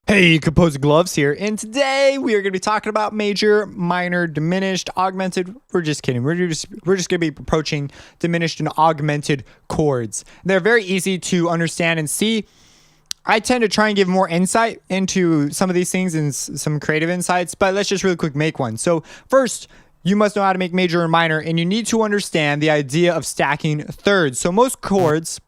Hey, Composer Gloves here, and today we are going to be talking about major, minor, diminished, augmented. We're just kidding. We're just going to be approaching diminished and augmented chords. They're very easy to understand and see. I tend to try and give more insight into some of these things and some creative insights, but let's just really quick make one. So first, you must know how to make major and minor, and you need to understand the idea of stacking thirds. So most chords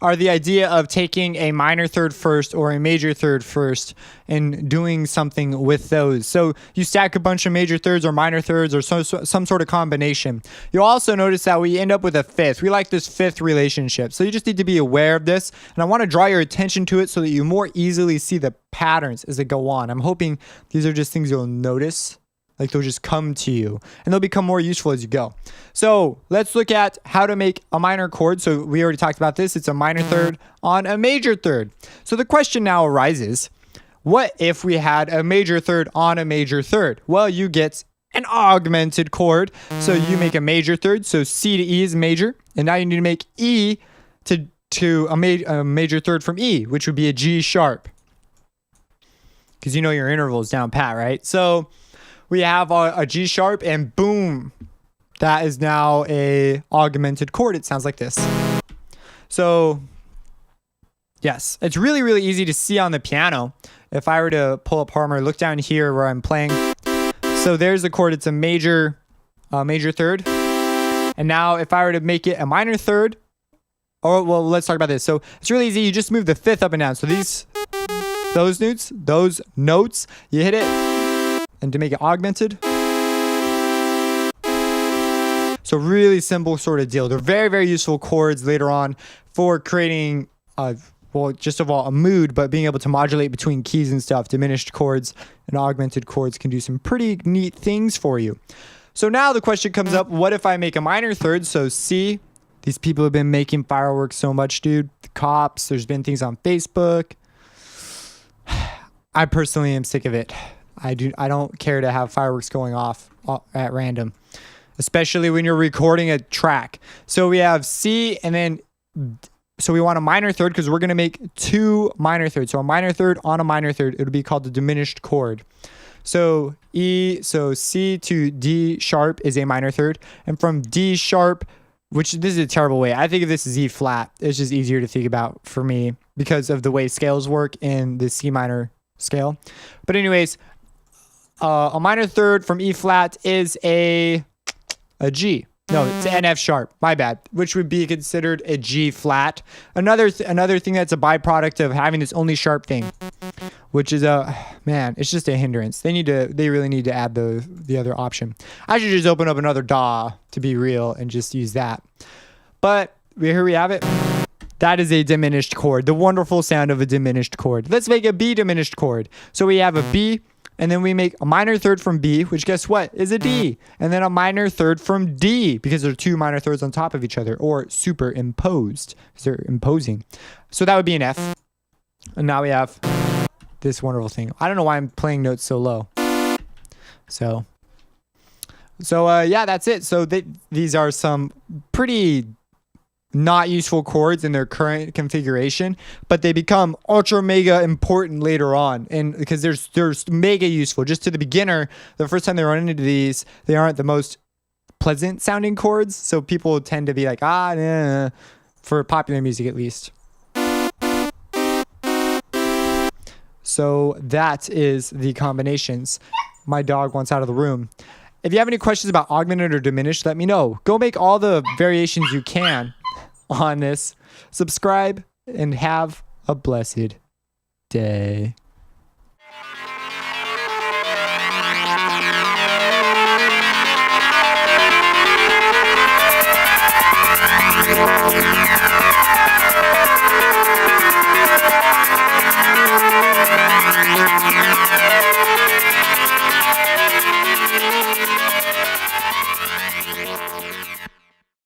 are the idea of taking a minor third first or a major third first and doing something with those. So you stack a bunch of major thirds or minor thirds or some sort of combination. You'll also notice that we end up with a fifth. We like this fifth relationship. So you just need to be aware of this. And I want to draw your attention to it so that you more easily see the patterns as they go on. I'm hoping these are just things you'll notice. Like they'll just come to you and they'll become more useful as you go. So let's look at how to make a minor chord. So we already talked about this. It's a minor third on a major third. So the question now arises, what if we had a major third on a major third? Well, you get an augmented chord. So you make a major third. So C to E is major. And now you need to make E to a major third from E, which would be a G sharp. Because you know your interval is down pat, right? So we have a G sharp and boom, that is now a augmented chord. It sounds like this. So yes, it's really, really easy to see on the piano. If I were to pull up harmony, look down here where I'm playing. So there's the chord. It's a major third. And now if I were to make it a minor third, or well, let's talk about this. So it's really easy. You just move the fifth up and down. So those notes, you hit it. And to make it augmented. So really simple sort of deal. They're very, very useful chords later on for creating, well, just of all a mood, but being able to modulate between keys and stuff. Diminished chords and augmented chords can do some pretty neat things for you. So now the question comes up, what if I make a minor third? So C, these people have been making fireworks so much, dude. The cops, there's been things on Facebook. I personally am sick of it. I don't care to have fireworks going off at random, especially when you're recording a track. So we have C and then, so we want a minor third because we're going to make two minor thirds. So a minor third on a minor third, it would be called the diminished chord. So C to D sharp is a minor third. And from D sharp, which this is a terrible way. I think of this as E flat. It's just easier to think about for me because of the way scales work in the C minor scale. But anyways, a minor third from E flat is a G. No, it's an F sharp. My bad. Which would be considered a G flat. Another thing that's a byproduct of having this only sharp thing, which is it's just a hindrance. They really need to add the other option. I should just open up another DAW to be real and just use that. But here we have it. That is a diminished chord. The wonderful sound of a diminished chord. Let's make a B diminished chord. So we have a B. And then we make a minor third from B, which guess what? Is a D. And then a minor third from D, because there are two minor thirds on top of each other, or superimposed, because they're imposing. So that would be an F. And now we have this wonderful thing. I don't know why I'm playing notes so low. So yeah, that's it. So these are some pretty not useful chords in their current configuration, but they become ultra mega important later on, and because they're mega useful. Just to the beginner, the first time they run into these, they aren't the most pleasant sounding chords, so people tend to be like, nah, for popular music at least. So that is the combinations. My dog wants out of the room. If you have any questions about augmented or diminished, let me know. Go make all the variations you can on this. Subscribe and have a blessed day.